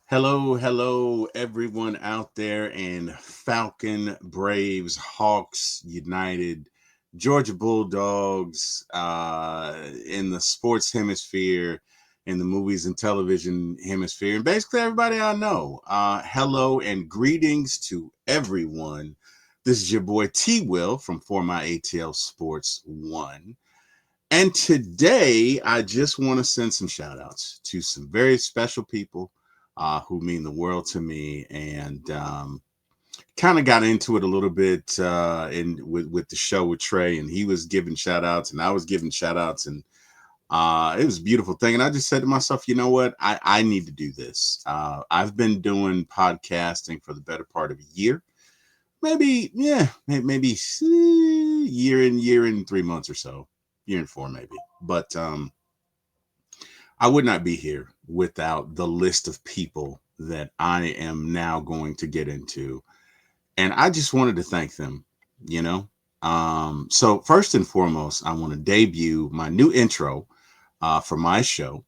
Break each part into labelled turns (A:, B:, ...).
A: Hello, hello, everyone out there in Falcon, Braves, Hawks, United, Georgia Bulldogs, in the sports hemisphere, in the movies and television hemisphere, and basically everybody I know. Hello and greetings to everyone. This is your boy T Will from For My ATL Sports One. And today, I just want to send some shout outs to some very special people who mean the world to me. And kind of got into it a little bit with the show with Trey, and he was giving shout outs, and I was giving shout outs. And it was a beautiful thing. And I just said to myself, you know what? I need to do this. I've been doing podcasting for the better part of a year. Maybe, yeah, maybe year and 3 months or so, year and four maybe. But I would not be here without the list of people that I am now going to get into, and I just wanted to thank them. You know, so first and foremost, I want to debut my new intro for my show,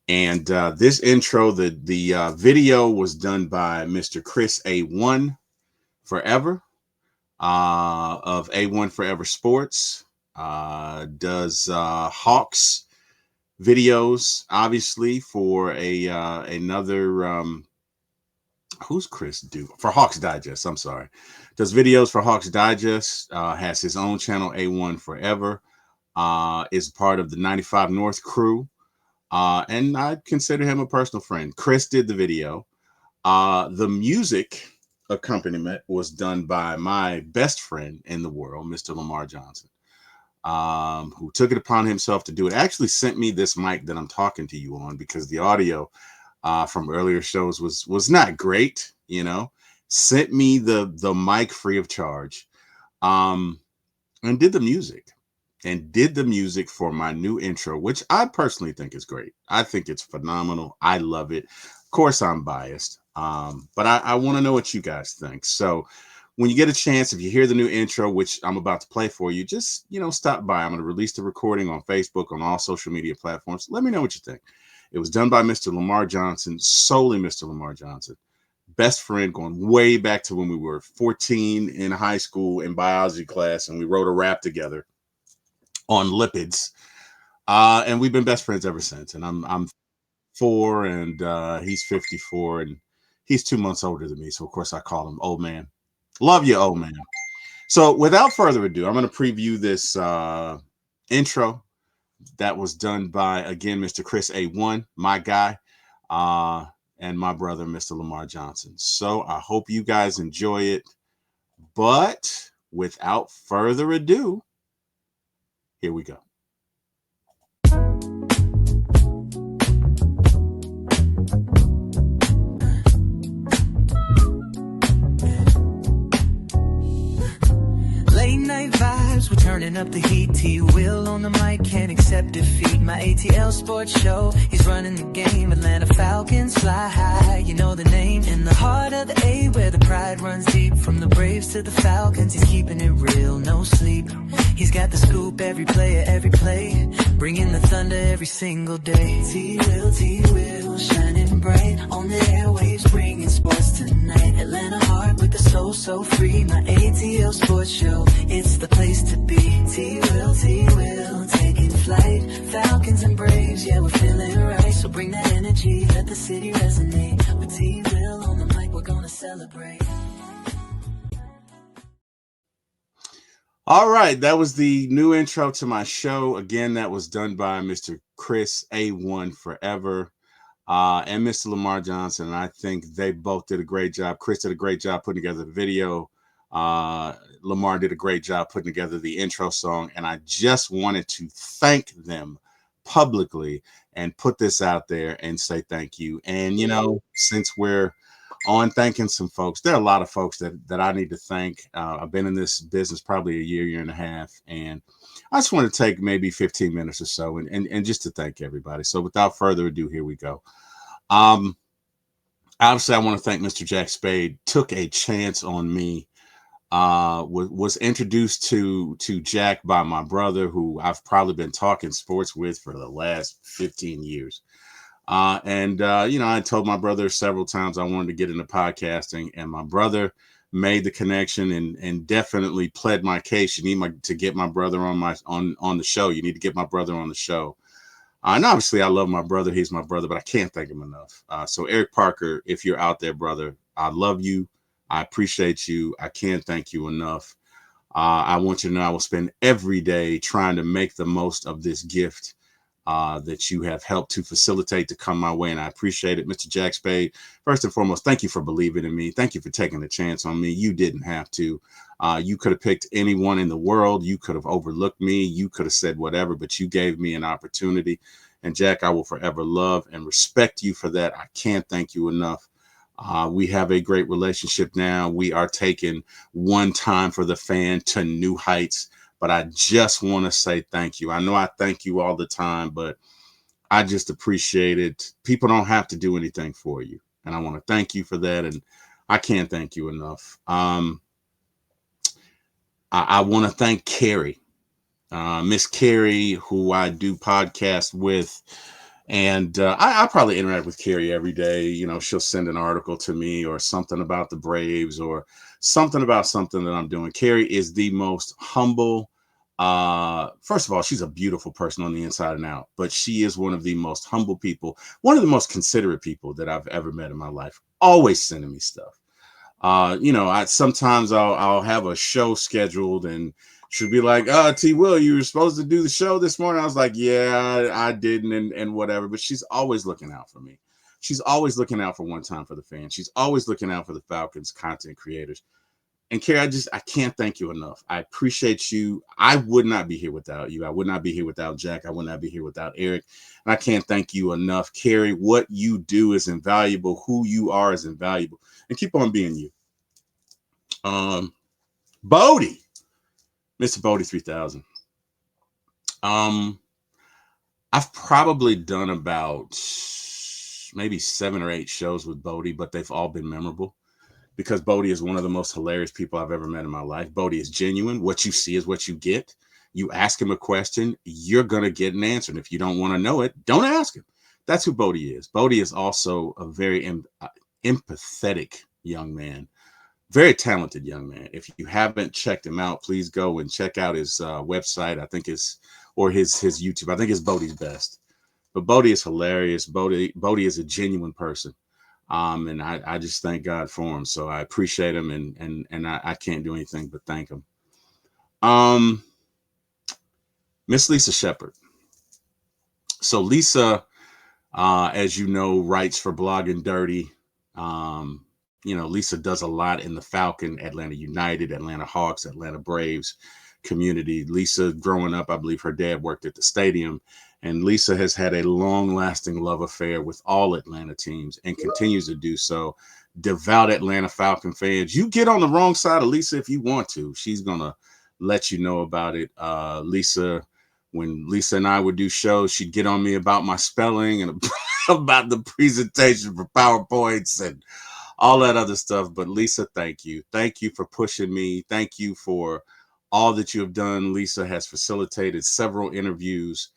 A: and this intro, the video was done by Mr. Chris A1 Forever of A1 Forever Sports. Does Hawks videos, obviously, for a another who's Chris do for Hawks Digest. I'm sorry, does videos for Hawks Digest. Has his own channel, A1 Forever. Is part of the 95 North crew, and I consider him a personal friend. Chris did the video. The music accompaniment was done by my best friend in the world, Mr. Lamar Johnson, who took it upon himself to do it. Actually sent me this mic that I'm talking to you on because the audio from earlier shows was not great. You know, sent me the mic free of charge, and did the music for my new intro, which I personally think is great. I think it's phenomenal. I love it. Of course, I'm biased, but I want to know what you guys think. So when you get a chance, if you hear the new intro, which I'm about to play for you, just, stop by. I'm going to release the recording on Facebook, on all social media platforms. Let me know what you think. It was done by Mr. Lamar Johnson, solely Mr. Lamar Johnson. Best friend going way back to when we were 14 in high school in biology class, and we wrote a rap together on lipids. And we've been best friends ever since. And I'm 4, and he's 54, and he's 2 months older than me. So, of course, I call him old man. Love you, old man. So without further ado, I'm going to preview this intro that was done by, again, Mr. Chris A1, my guy, and my brother, Mr. Lamar Johnson. So I hope you guys enjoy it. But without further ado, here we go.
B: Late night vibes, we're turning up the heat. T Will on the mic, can't accept defeat. My ATL sports show, he's running the game. Atlanta Falcons fly high, you know the name. In the heart of the A, where the pride runs deep. From the Braves to the Falcons, he's keeping it real, no sleep. He's got the scoop, every player, every play. Bringing the thunder every single day. T Will, shining bright on the airwaves, bringing sports tonight. Atlanta heart with the soul so free. My ATL sports show, it's the place to be. T Will, taking flight. Falcons and Braves, yeah, we're feeling right. So bring that energy, let the city resonate. With T Will on the mic, we're gonna celebrate.
A: All right, that was the new intro to my show. Again, that was done by Mr. Chris A1 Forever and Mr. Lamar Johnson. And I think they both did a great job. Chris did a great job putting together the video. Lamar did a great job putting together the intro song. And I just wanted to thank them publicly and put this out there and say thank you. And, since we're on thanking some folks, there are a lot of folks that I need to thank. I've been in this business probably a year and a half, and I just want to take maybe 15 minutes or so and just to thank everybody. So without further ado, here we go. Obviously, I want to thank Mr. Jack Spade. Took a chance on me. Was introduced to Jack by my brother, who I've probably been talking sports with for the last 15 years. I told my brother several times I wanted to get into podcasting, and my brother made the connection and definitely pled my case. You need to get my brother on the show. You need to get my brother on the show. And obviously, I love my brother. He's my brother, but I can't thank him enough. So, Eric Parker, if you're out there, brother, I love you. I appreciate you. I can't thank you enough. I want you to know I will spend every day trying to make the most of this gift that you have helped to facilitate to come my way. And I appreciate it. Mr. Jack Spade, first and foremost, thank you for believing in me. Thank you for taking a chance on me. You didn't have to. You could have picked anyone in the world. You could have overlooked me. You could have said whatever, but you gave me an opportunity. And Jack, I will forever love and respect you for that. I can't thank you enough. We have a great relationship now. We are taking one time for the fan to new heights. But I just want to say thank you. I know I thank you all the time, but I just appreciate it. People don't have to do anything for you. And I want to thank you for that. And I can't thank you enough. I want to thank Carrie, Miss Carrie, who I do podcast with. And I probably interact with Carrie every day. You know, she'll send an article to me or something about the Braves or something about something that I'm doing. Carrie is the most humble. First of all, she's a beautiful person on the inside and out, but she is one of the most humble people, one of the most considerate people that I've ever met in my life. Always sending me stuff. I sometimes I'll have a show scheduled and she'll be like, T Will, you were supposed to do the show this morning. I was like, yeah, I didn't and whatever. But she's always looking out for me. She's always looking out for One Time for the Fans. She's always looking out for the Falcons content creators. And Carrie, I can't thank you enough. I appreciate you. I would not be here without you. I would not be here without Jack. I would not be here without Eric. And I can't thank you enough. Carrie, what you do is invaluable. Who you are is invaluable. And keep on being you. Bodie, Mr. Bodie 3000. Um, I've probably done about maybe 7 or 8 shows with Bodie, but they've all been memorable because Bodie is one of the most hilarious people I've ever met in my life. Bodie is genuine. What you see is what you get. You ask him a question, you're going to get an answer. And if you don't want to know it, don't ask him. That's who Bodie is. Bodie is also a very empathetic young man. Very talented young man. If you haven't checked him out, please go and check out his website. I think it's or his YouTube. I think it's Bodie's Best. But Bodie is hilarious. Bodie is a genuine person. And I just thank God for him. So I appreciate him and I can't do anything but thank him. Miss Lisa Shepard. So Lisa, as you know, writes for Blogging Dirty. Lisa does a lot in the Falcon, Atlanta United, Atlanta Hawks, Atlanta Braves community. Lisa, growing up, I believe her dad worked at the stadium. And Lisa has had a long-lasting love affair with all Atlanta teams and continues to do so. Devout Atlanta Falcon fans, you get on the wrong side of Lisa if you want to. She's going to let you know about it. When Lisa and I would do shows, she'd get on me about my spelling and about the presentation for PowerPoints and all that other stuff. But Lisa, thank you. Thank you for pushing me. Thank you for all that you have done. Lisa has facilitated several interviews.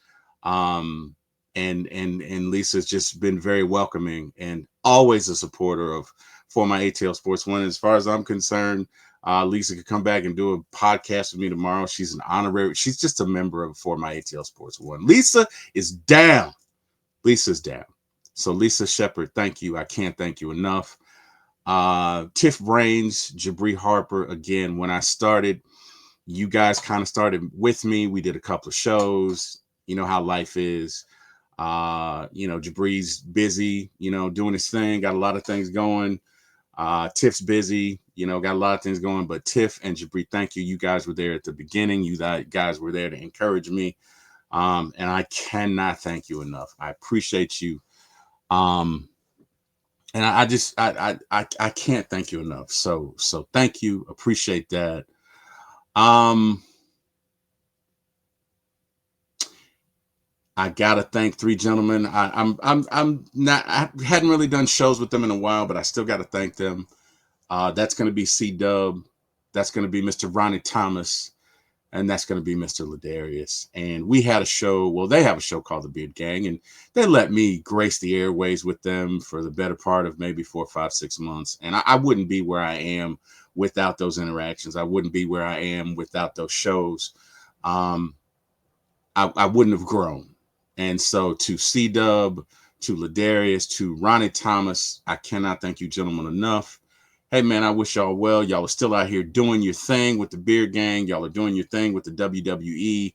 A: And Lisa's just been very welcoming and always a supporter of For My ATL Sports One. As far as I'm concerned, Lisa could come back and do a podcast with me tomorrow. She's an honorary. She's just a member of For My ATL Sports One. Lisa is down. Lisa's down. So Lisa Shepard, thank you. I can't thank you enough. Tiff Brains, Jabri Harper. Again, when I started, you guys kind of started with me. We did a couple of shows. You know how life is. Jabri's busy, doing his thing, got a lot of things going. Tiff's busy, got a lot of things going. But Tiff and Jabri, thank you. You guys were there at the beginning. You guys were there to encourage me. And I cannot thank you enough. I appreciate you. And I can't thank you enough. So thank you. Appreciate that. I gotta thank 3 gentlemen. I'm not. I hadn't really done shows with them in a while, but I still gotta thank them. That's gonna be C Dub. That's gonna be Mr. Ronnie Thomas, and that's going to be Mr. Ladarius. And we had a show. Well, they have a show called The Beard Gang, and they let me grace the airways with them for the better part of maybe 4, 5, 6 months. And I wouldn't be where I am without those interactions. I wouldn't be where I am without those shows. Um, I wouldn't have grown. And so to C Dub, to Ladarius, to Ronnie Thomas, I cannot thank you gentlemen enough. Hey man, I wish y'all well. Y'all are still out here doing your thing with the Beard Gang. Y'all are doing your thing with the WWE.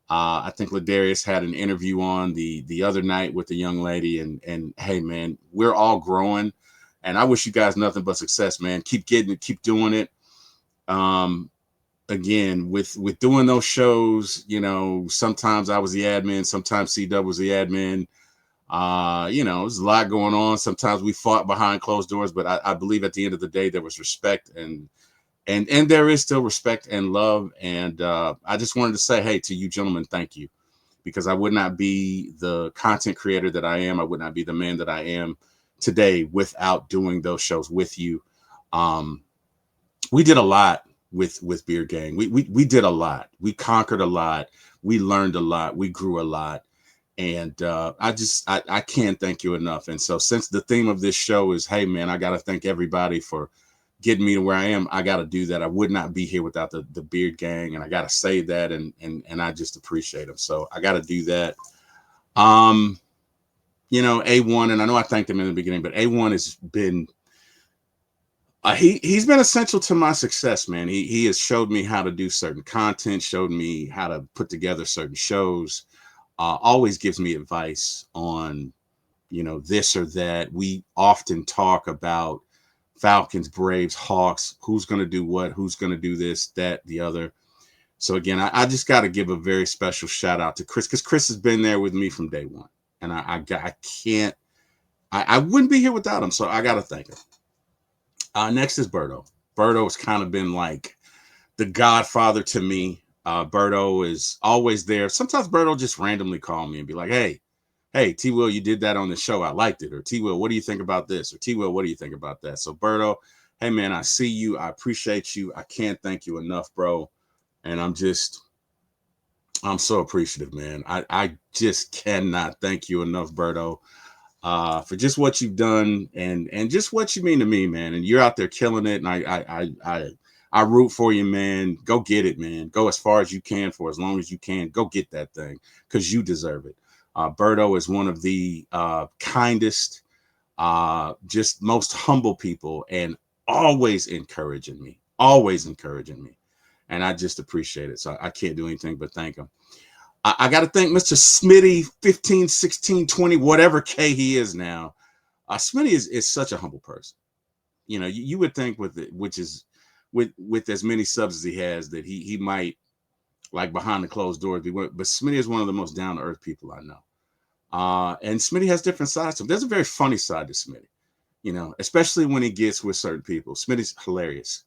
A: I think Ladarius had an interview on the other night with a young lady, and hey man, we're all growing, and I wish you guys nothing but success, man. Keep getting it, keep doing it. Um, Again, with doing those shows, sometimes I was the admin, sometimes C Dub was the admin. There's a lot going on. Sometimes we fought behind closed doors, but I believe at the end of the day there was respect, and there is still respect and love. And I just wanted to say, hey, to you gentlemen, thank you, because I would not be the content creator that I am. I would not be the man that I am today without doing those shows with you. Um, we did a lot with Beard Gang. We did a lot. We conquered a lot. We learned a lot. We grew a lot. And I can't thank you enough. And so since the theme of this show is, hey man, I got to thank everybody for getting me to where I am, I got to do that. I would not be here without the Beard Gang, and I got to say that, and I just appreciate them. So I got to do that. Um, A1, and I know I thanked him in the beginning, but A1 has been he's been essential to my success, man. He has showed me how to do certain content, showed me how to put together certain shows. Always gives me advice on this or that. We often talk about Falcons, Braves, Hawks, who's going to do what, who's going to do this, that, the other. So again, I just got to give a very special shout out to Chris, because Chris has been there with me from day one, and I wouldn't be here without him. So I got to thank him. Next is Berto. Berto has kind of been like the godfather to me. Berto is always there. Sometimes Berto just randomly call me and be like, hey, T Will, you did that on the show. I liked it. Or T Will, what do you think about this? Or T Will, what do you think about that? So Berto, hey man, I see you. I appreciate you. I can't thank you enough, bro. And I'm so appreciative, man. I just cannot thank you enough, Berto, for just what you've done and just what you mean to me, man. And you're out there killing it. And I root for you, man. Go get it, man. Go as far as you can for as long as you can. Go get that thing, because you deserve it. Berto is one of the kindest, just most humble people, and always encouraging me. And I just appreciate it. So I can't do anything but thank him. I got to thank Mr. Smitty, 15, 16, 20, whatever K he is now. Smitty is such a humble person. You would think with as many subs as he has, that he might, like behind the closed doors, but Smitty is one of the most down to earth people I know. And Smitty has different sides to him. There's a very funny side to Smitty, especially when he gets with certain people. Smitty's hilarious.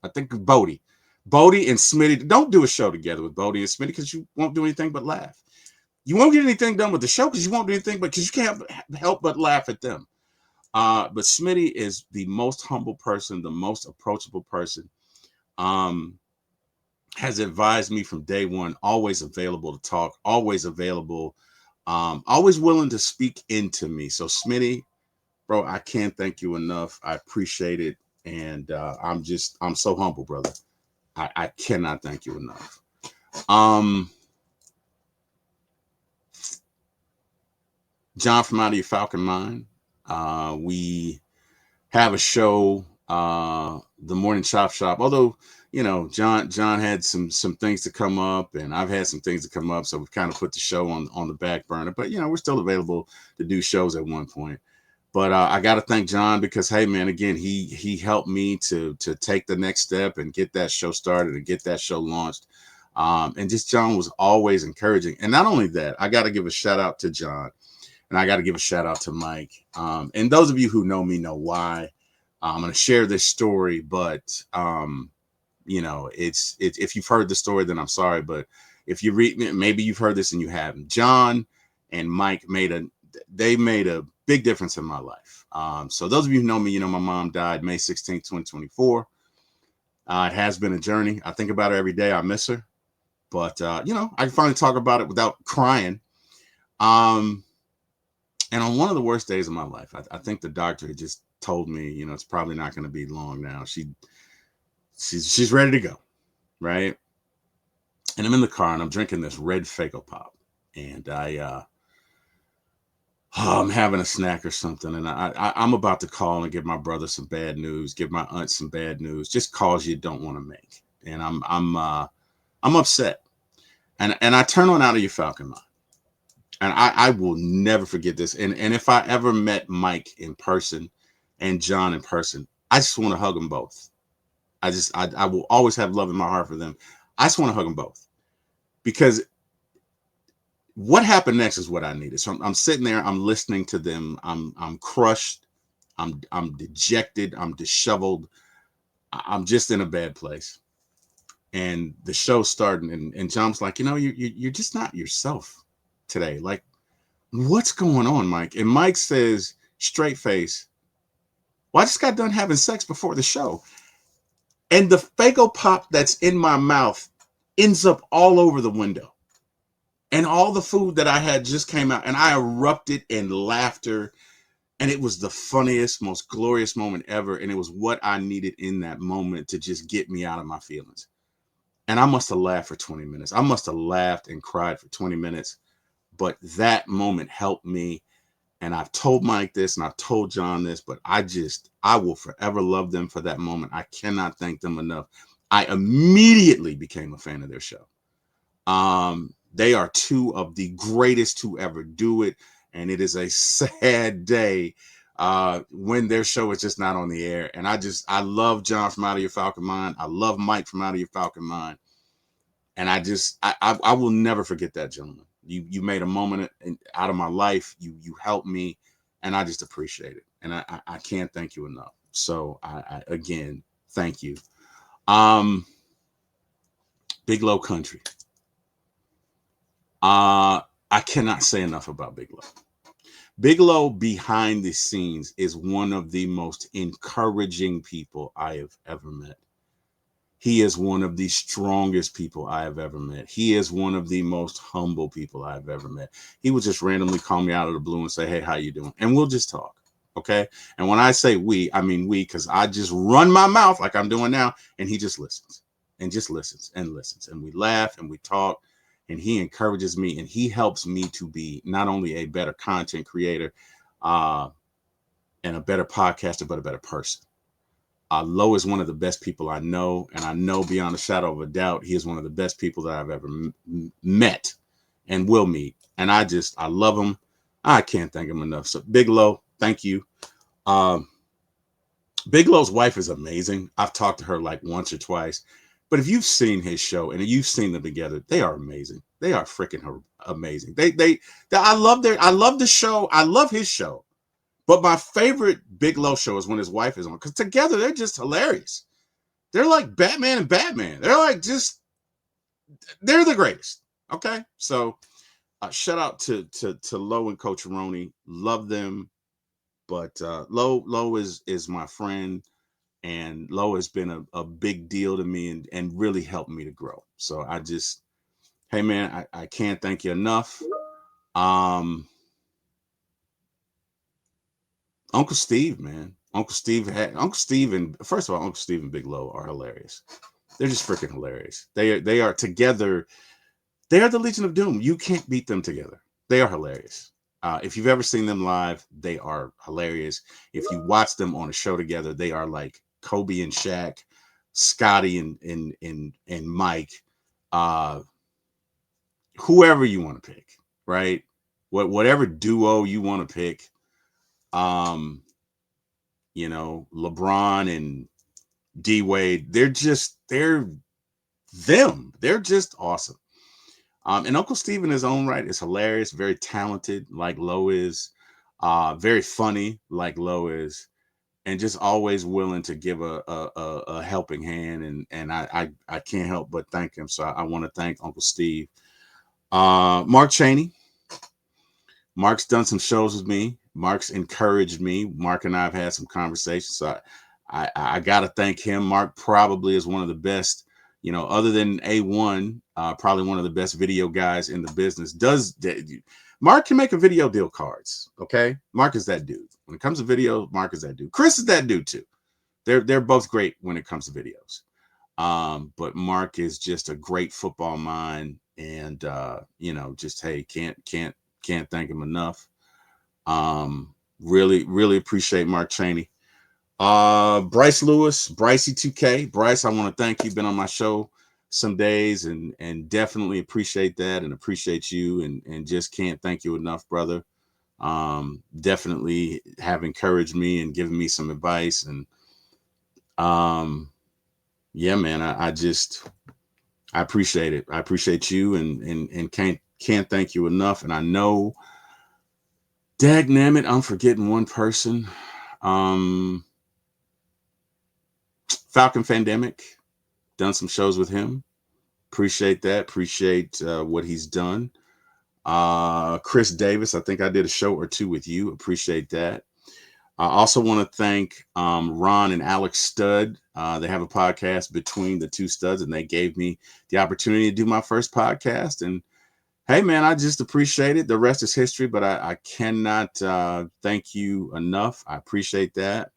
A: I think Bodie and Smitty, don't do a show together with Bodie and Smitty, because you won't do anything but laugh. You won't get anything done with the show because you won't do anything because you can't help but laugh at them. But Smitty is the most humble person, the most approachable person. Has advised me from day one, always available to talk, always available, always willing to speak into me. So Smitty, bro, I can't thank you enough. I appreciate it. And I'm so humble, brother. I cannot thank you enough. John from Out of Your Falcon Mind. We have a show, the Morning Chop Shop. Although, John had some things to come up, and I've had some things to come up, so we've kind of put the show on the back burner. But we're still available to do shows at one point. But I got to thank John, because, hey, man, again, he helped me to take the next step and get that show started and get that show launched. And just John was always encouraging. And not only that, I got to give a shout out to John, and I got to give a shout out to Mike. And those of you who know me know why. I'm going to share this story, but, it's if you've heard the story, then I'm sorry. But if you read, maybe you've heard this and you haven't. John and Mike made a big difference in my life. So those of you who know me, my mom died May 16th, 2024. It has been a journey. I think about her every day. I miss her, but I can finally talk about it without crying. Um, and on one of the worst days of my life, I think the doctor had just told me, it's probably not going to be long now. She's ready to go, right? And I'm in the car and I'm drinking this red Fago Pop, and I'm having a snack or something, and I'm about to call and give my brother some bad news, give my aunt some bad news, just calls you don't want to make, and I'm upset, and I turn on Out of Your Falcon Mind, and I will never forget this, and if I ever met Mike in person, and John in person, I just want to hug them both. I will always have love in my heart for them. I just want to hug them both because what happened next is what I needed. So I'm sitting there, I'm listening to them, I'm crushed, I'm dejected, I'm disheveled, I'm just in a bad place. And the show's starting, and John's like, you're just not yourself today. Like, what's going on, Mike? And Mike says, straight face, well, I just got done having sex before the show. And the Fago Pop that's in my mouth ends up all over the window. And all the food that I had just came out, and I erupted in laughter. And it was the funniest, most glorious moment ever. And it was what I needed in that moment to just get me out of my feelings. And I must have laughed for 20 minutes. I must have laughed and cried for 20 minutes. But that moment helped me. And I've told Mike this and I've told John this, but I will forever love them for that moment. I cannot thank them enough. I immediately became a fan of their show. They are two of the greatest to ever do it. And it is a sad day when their show is just not on the air. And I love John from Out of Your Falcon Mind. I love Mike from Out of Your Falcon Mind. And I will never forget that, gentleman. You made a moment out of my life. You helped me, and I just appreciate it. And I can't thank you enough. So I again, thank you. Big Low Country. I cannot say enough about Big Low. Big Low behind the scenes is one of the most encouraging people I have ever met. He is one of the strongest people I have ever met. He is one of the most humble people I have ever met. He would just randomly call me out of the blue and say, hey, how you doing? And we'll just talk. Okay. And when I say we, I mean we, because I just run my mouth like I'm doing now. And he just listens and just listens and listens. And we laugh and we talk. And he encourages me and he helps me to be not only a better content creator and a better podcaster, but a better person. Lo is one of the best people I know, and I know beyond a shadow of a doubt, he is one of the best people that I've ever met and will meet. And I love him. I can't thank him enough. So Big Lo, thank you. Big Lo's wife is amazing. I've talked to her like once or twice, but if you've seen his show and you've seen them together, they are amazing. They are freaking amazing. I love the show. I love his show. But my favorite Big Low show is when his wife is on, because together they're just hilarious. They're like Batman and Batman. They're the greatest. Okay, so shout out to Lo and Coach Roney. Love them, but Lo is my friend, and Lo has been a big deal to me and really helped me to grow. So hey man, I can't thank you enough. Uncle Steve, man. Uncle Steve and first of all, Uncle Steve and Big Low are hilarious. They're just freaking hilarious. They are together. They are the Legion of Doom. You can't beat them together. They are hilarious. If you've ever seen them live, they are hilarious. If you watch them on a show together, they are like Kobe and Shaq, Scotty and Mike, whoever you want to pick, right? Whatever duo you want to pick. LeBron and D Wade, they're them. They're just awesome. And Uncle Steve in his own right is hilarious, very talented, like Lo is, very funny, like Lo is, and just always willing to give a helping hand. And I can't help but thank him. So I want to thank Uncle Steve. Mark Cheney. Mark's done some shows with me. Mark's encouraged me. Mark and I have had some conversations. So I got to thank him. Mark probably is one of the best, other than A1, probably one of the best video guys in the business. Mark can make a video deal cards. Okay. Mark is that dude. When it comes to video, Mark is that dude. Chris is that dude too. They're both great when it comes to videos. But Mark is just a great football mind, and just hey, can't thank him enough. Really appreciate Mark Cheney. Bryce Lewis, Brycey2K. Bryce, I want to thank you. Been on my show some days, and definitely appreciate that, and appreciate you, and just can't thank you enough, brother. Definitely have encouraged me and given me some advice, and yeah, man, I appreciate it. I appreciate you, and can't thank you enough. And I know, dagnammit, I'm forgetting one person. Falcon Fandemic, done some shows with him. Appreciate that. Appreciate what he's done. Chris Davis, I think I did a show or two with you. Appreciate that. I also want to thank Ron and Alex Studd. They have a podcast, Between the Two Studs, and they gave me the opportunity to do my first podcast. And hey, man, I just appreciate it. The rest is history, but I cannot thank you enough. I appreciate that.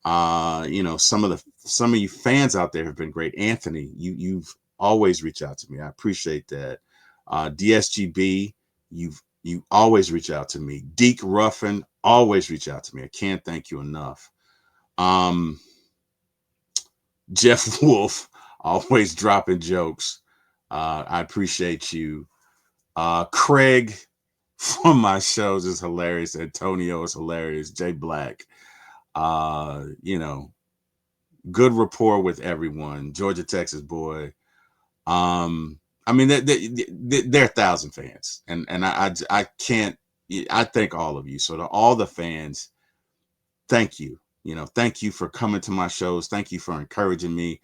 A: Some of you fans out there have been great. Anthony, you've always reached out to me. I appreciate that. DSGB, you always reach out to me. Deke Ruffin, always reach out to me. I can't thank you enough. Jeff Wolf, always dropping jokes. I appreciate you. Craig from my shows is hilarious. Antonio is hilarious. Jay Black. Good rapport with everyone. Georgia, Texas boy. I mean, they're 1,000 fans, and I can't. I thank all of you. So to all the fans, thank you. Thank you for coming to my shows. Thank you for encouraging me.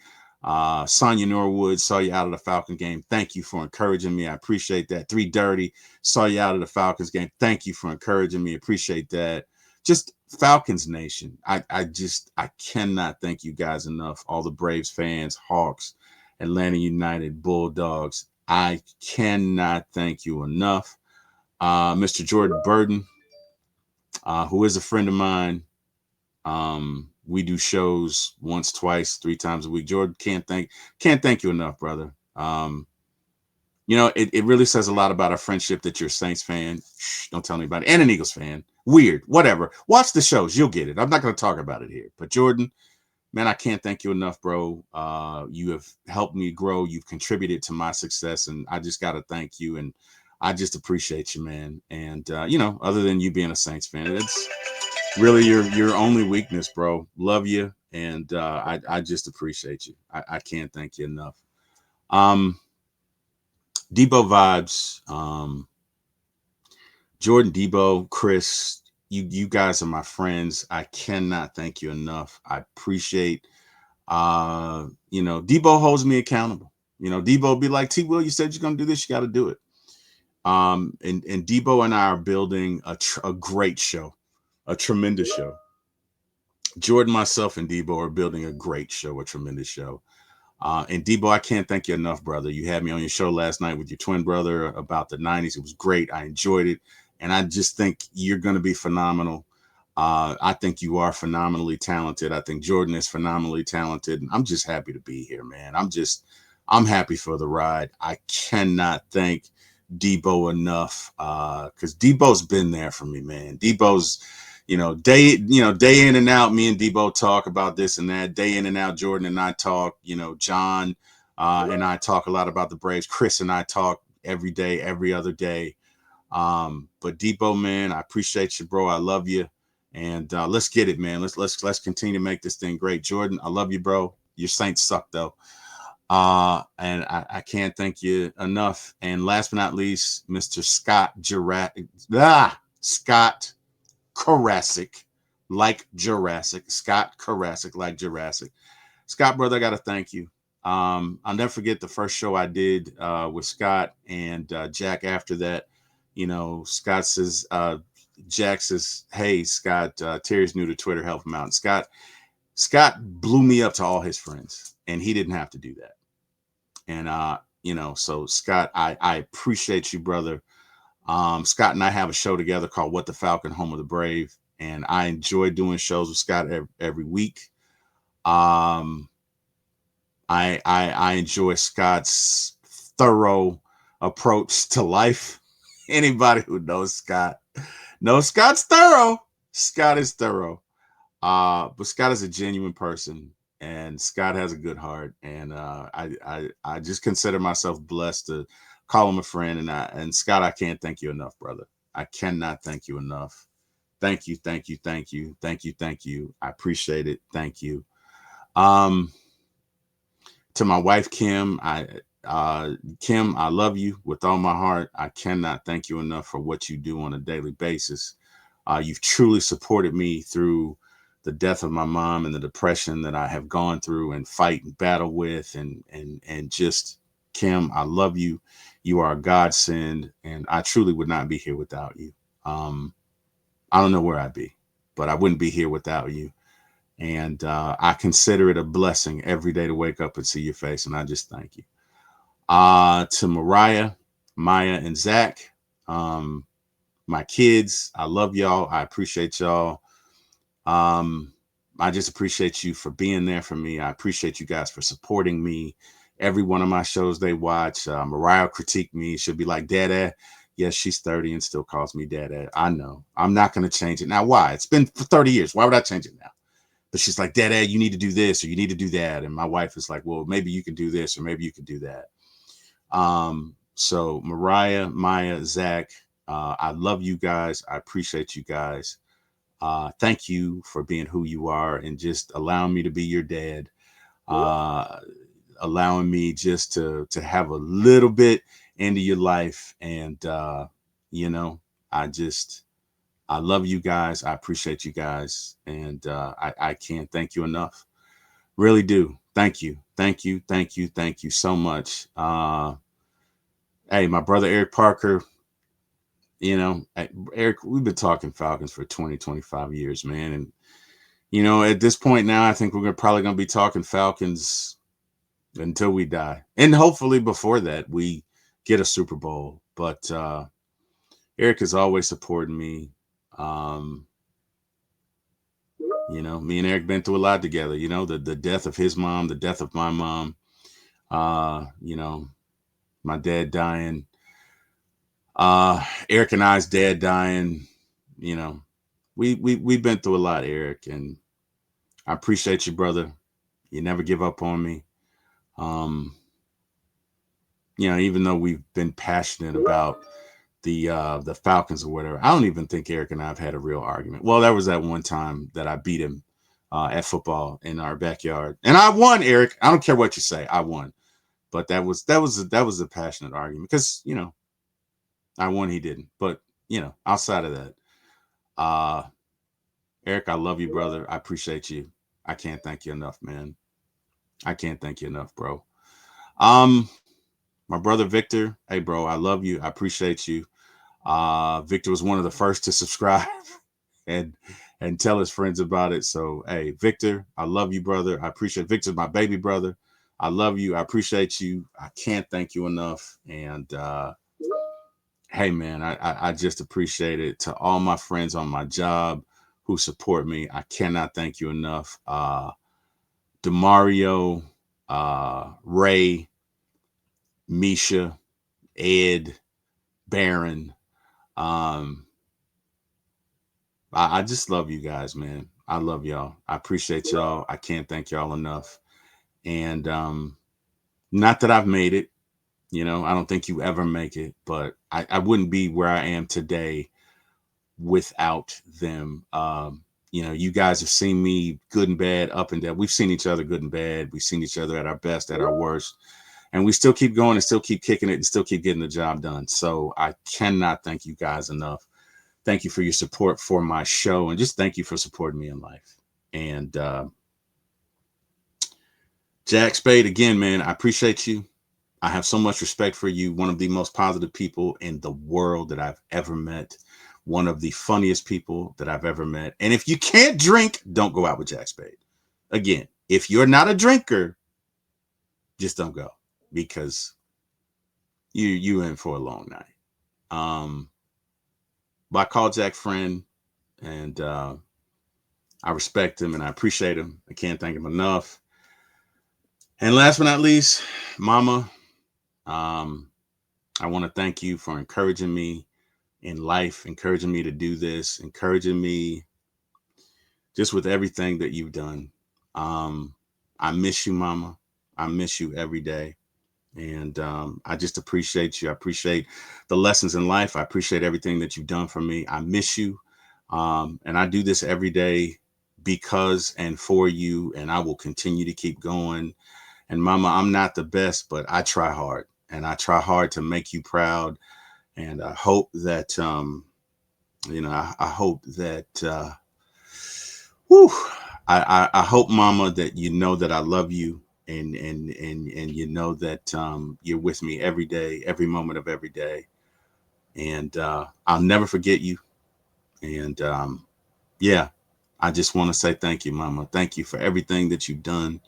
A: Sonya Norwood, saw you out of the Falcon game. Thank you for encouraging me. I appreciate that. 3 Dirty, saw you out of the Falcons game. Thank you for encouraging me. Appreciate that. Just Falcons Nation. I cannot thank you guys enough. All the Braves fans, Hawks, Atlanta United, Bulldogs. I cannot thank you enough. Mr. Jordan Burden, who is a friend of mine. We do shows once, twice, 3 times a week. Jordan, can't thank you enough, brother. It really says a lot about our friendship that you're a Saints fan. Shh, don't tell anybody. And an Eagles fan. Weird, whatever. Watch the shows. You'll get it. I'm not going to talk about it here. But Jordan, man, I can't thank you enough, bro. You have helped me grow. You've contributed to my success, and I just got to thank you. And I just appreciate you, man. And, other than you being a Saints fan, it's really your only weakness, bro. Love you. And I just appreciate you. I can't thank you enough. Debo Vibes, Jordan, Debo, Chris, you guys are my friends. I cannot thank you enough. I appreciate, Debo holds me accountable. Debo be like, T. Will, you said you're going to do this. You got to do it. And Debo and I are building a great show, a tremendous show. Jordan, myself, and Debo are building a great show, a tremendous show. And Debo, I can't thank you enough, brother. You had me on your show last night with your twin brother about the 90s. It was great. I enjoyed it. And I just think you're going to be phenomenal. I think you are phenomenally talented. I think Jordan is phenomenally talented. And I'm just happy to be here, man. I'm happy for the ride. I cannot thank Debo enough because Debo's been there for me, man. Debo's, day in and out, me and Debo talk about this and that. Day in and out, Jordan and I talk. John and I talk a lot about the Braves. Chris and I talk every day, every other day. But Debo, man, I appreciate you, bro. I love you, and let's get it, man. Let's continue to make this thing great. Jordan, I love you, bro. Your Saints suck though. And I can't thank you enough. And last but not least, Mr. Scott Scott Karasik, like Jurassic. Scott Karasik, like Jurassic. Scott, brother, I got to thank you. I'll never forget the first show I did with Scott and Jack after that. Scott says, Jack says, hey, Scott, Terry's new to Twitter, help him out. And Scott blew me up to all his friends, and he didn't have to do that. And so Scott, I appreciate you, brother. Scott and I have a show together called What the Falcon, Home of the Brave, and I enjoy doing shows with Scott every week. Um, I enjoy Scott's thorough approach to life. Anybody who knows Scott knows Scott's thorough. Scott is thorough. But Scott is a genuine person, and Scott has a good heart, and I just consider myself blessed to call him a friend. And Scott, I can't thank you enough, brother. I cannot thank you enough. Thank you, thank you, thank you, thank you, thank you. I appreciate it. Thank you. Um, to my wife Kim, I love you with all my heart. I cannot thank you enough for what you do on a daily basis. You've truly supported me through the death of my mom and the depression that I have gone through and fight and battle with, and just, Kim, I love you. You are a godsend, and I truly would not be here without you. Um, I don't know where I'd be, but I wouldn't be here without you. And I consider it a blessing every day to wake up and see your face, and I just thank you. To Mariah, Maya, and Zach, um, my kids, I love y'all. I appreciate y'all. Um, I just appreciate you for being there for me. I appreciate you guys for supporting me. Every one of my shows they watch. Mariah critique me. She'll be like, Dada. Yes, she's 30 and still calls me Dada. I know. I'm not going to change it. Now, why? It's been for 30 years. Why would I change it now? But she's like, Dada, you need to do this or you need to do that. And my wife is like, well, maybe you can do this or maybe you can do that. So Mariah, Maya, Zach, I love you guys. I appreciate you guys. Thank you for being who you are and just allowing me to be your dad. Uh, Allowing me just to have a little bit into your life. And you know, I just I love you guys. I appreciate you guys. And I can't thank you enough. Really do. Thank you. Thank you. Thank you. Thank you so much. Hey, my brother Eric Parker, Eric, we've been talking Falcons for 20, 25 years, man. And, at this point now, I think we're probably going to be talking Falcons until we die. And hopefully before that, we get a Super Bowl. But Eric has always supported me. Um, me and Eric been through a lot together, the death of his mom, the death of my mom, uh, you know, my dad dying, Eric and I's dad dying, you know, we've been through a lot, Eric, and I appreciate you, brother. You never give up on me. Um, even though we've been passionate about the Falcons or whatever, I don't even think Eric and I have had a real argument. Well, there was that one time that I beat him at football in our backyard, and I won, Eric. I don't care what you say, I won. But that was a passionate argument because I won, he didn't. But outside of that, uh, Eric, I love you, brother. I appreciate you. I can't thank you enough, man. I can't thank you enough, bro. Um, my brother Victor, hey, bro, I love you. I appreciate you. Victor was one of the first to subscribe and tell his friends about it. So, hey, Victor, I love you, brother. I appreciate Victor's my baby brother. I love you. I appreciate you. I can't thank you enough. And hey, man, I just appreciate it. To all my friends on my job who support me, I cannot thank you enough. Demario, Ray, Misha, Ed, Baron. Um, I just love you guys, man. I love y'all. I appreciate y'all. I can't thank y'all enough. And not that I've made it, I don't think you ever make it, but I wouldn't be where I am today without them. You guys have seen me good and bad, up and down. We've seen each other good and bad. We've seen each other at our best, at our worst. And we still keep going and still keep kicking it and still keep getting the job done. So I cannot thank you guys enough. Thank you for your support for my show. And just thank you for supporting me in life. And Jack Spade, again, man, I appreciate you. I have so much respect for you. One of the most positive people in the world that I've ever met. One of the funniest people that I've ever met. And if you can't drink, don't go out with Jack Spade. Again, if you're not a drinker, just don't go, because you in for a long night. But I called Jack friend, and I respect him and I appreciate him. I can't thank him enough. And last but not least, Mama, um, I want to thank you for encouraging me in life, encouraging me to do this, encouraging me just with everything that you've done. Um, I miss you, Mama. I miss you every day. And I just appreciate you. I appreciate the lessons in life. I appreciate everything that you've done for me. I miss you. And I do this every day because and for you. And I will continue to keep going. And Mama, I'm not the best, but I try hard. And I try hard to make you proud. And I hope that, I hope that, whew, I hope, Mama, that you know that I love you, and you know that you're with me every day, every moment of every day, and I'll never forget you. And yeah, I just want to say thank you, Mama. Thank you for everything that you've done.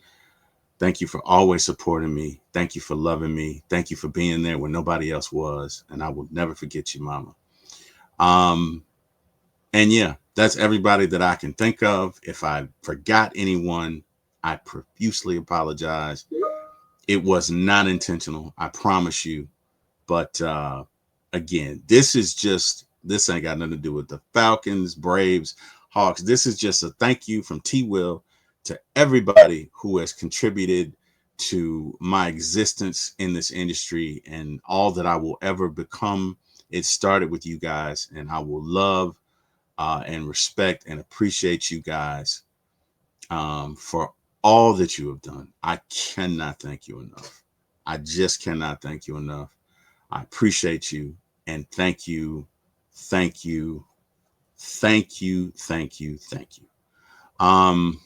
A: Thank you for always supporting me. Thank you for loving me. Thank you for being there when nobody else was, and I will never forget you, Mama. Um, And yeah, that's everybody that I can think of. If I forgot anyone, I profusely apologize. It was not intentional, I promise you. But again, this ain't got nothing to do with the Falcons, Braves, Hawks. This is just a thank you from T Will to everybody who has contributed to my existence in this industry and all that I will ever become. It started with you guys, and I will love and respect and appreciate you guys for all that you have done. I cannot thank you enough. I just cannot thank you enough. I appreciate you, and thank you, thank you, thank you, thank you, thank you. Um,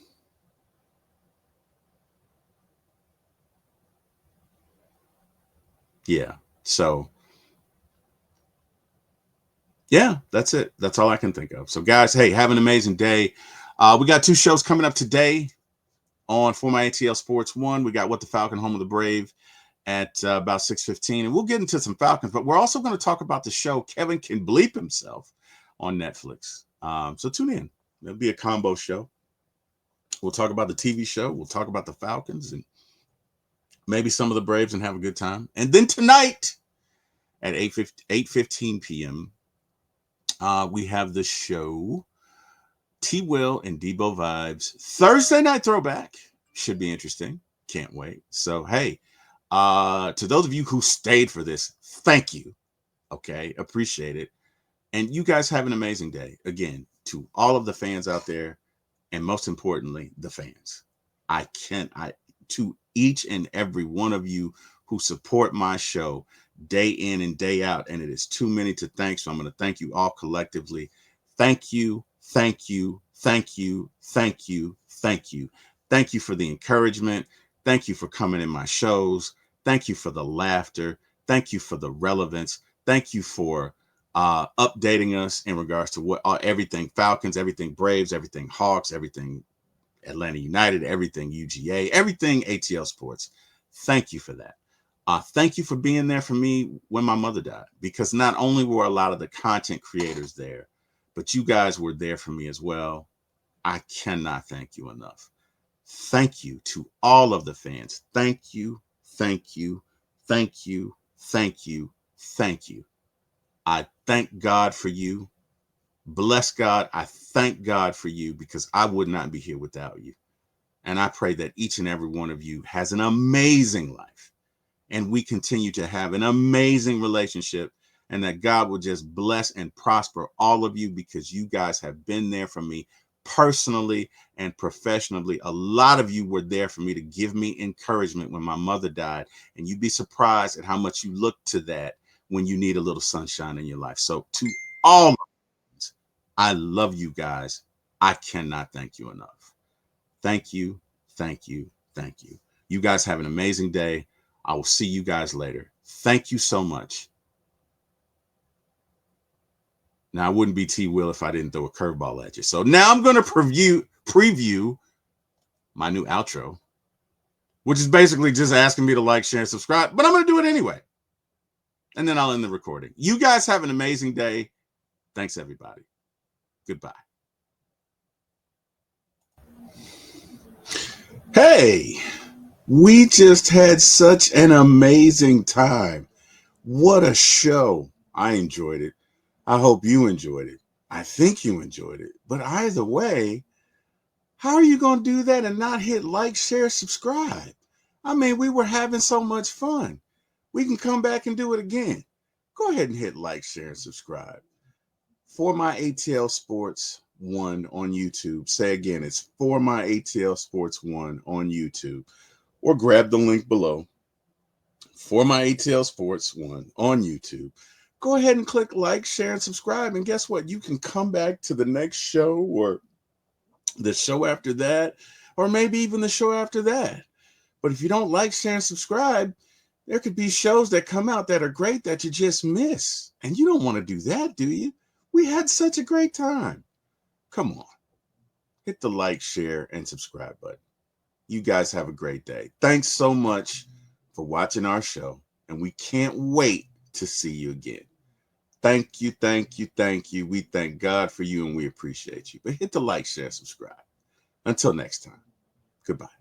A: yeah. So yeah, that's it. That's all I can think of. So guys, hey, have an amazing day. We got 2 shows coming up today on For My ATL Sports One. We got What the Falcon, Home of the Brave at about 6:15, and we'll get into some Falcons, but we're also going to talk about the show Kevin Can Bleep Himself on Netflix. So tune in. It'll be a combo show. We'll talk about the TV show. We'll talk about the Falcons and maybe some of the Braves and have a good time. And then tonight at 8:15 p.m., we have the show T Will and Debo Vibes Thursday Night Throwback. Should be interesting. Can't wait. So, hey, to those of you who stayed for this, thank you. Okay, appreciate it. And you guys have an amazing day. Again, to all of the fans out there, and most importantly, the fans. I to each and every one of you who support my show day in and day out, and it is too many to thank. So I'm going to thank you all collectively. Thank you, thank you, thank you, thank you, thank you. Thank you for the encouragement. Thank you for coming in my shows. Thank you for the laughter. Thank you for the relevance. Thank you for updating us in regards to what everything Falcons, everything Braves, everything Hawks, everything Atlanta United, everything UGA, everything ATL Sports. Thank you for that. Thank you for being there for me when my mother died, because not only were a lot of the content creators there, but you guys were there for me as well. I cannot thank you enough. Thank you to all of the fans. Thank you, thank you, thank you, thank you, thank you. I thank God for you. Bless God. I thank God for you, because I would not be here without you. And I pray that each and every one of you has an amazing life, and we continue to have an amazing relationship, and that God will just bless and prosper all of you, because you guys have been there for me personally and professionally. A lot of you were there for me to give me encouragement when my mother died, and you'd be surprised at how much you look to that when you need a little sunshine in your life. So to all, I love you guys. I cannot thank you enough. Thank you, thank you, thank you. You guys have an amazing day. I will see you guys later. Thank you so much. Now, I wouldn't be T Will if I didn't throw a curveball at you. So now I'm going to preview my new outro, which is basically just asking me to like, share, and subscribe, but I'm going to do it anyway. And then I'll end the recording. You guys have an amazing day. Thanks, everybody. Goodbye. Hey, we just had such an amazing time. What a show. I enjoyed it. I hope you enjoyed it. I think you enjoyed it. But either way, how are you going to do that and not hit like, share, subscribe? I mean, we were having so much fun. We can come back and do it again. Go ahead and hit like, share, and subscribe. For My ATL Sports 1 on YouTube. Say again, it's For My ATL Sports 1 on YouTube. Or grab the link below. For My ATL Sports 1 on YouTube. Go ahead and click like, share, and subscribe. And guess what? You can come back to the next show or the show after that, or maybe even the show after that. But if you don't like, share, and subscribe, there could be shows that come out that are great that you just miss. And you don't want to do that, do you? We had such a great time. Come on. Hit the like, share, and subscribe button. You guys have a great day. Thanks so much for watching our show. And we can't wait to see you again. Thank you, thank you, thank you. We thank God for you and we appreciate you. But hit the like, share, subscribe. Until next time, goodbye.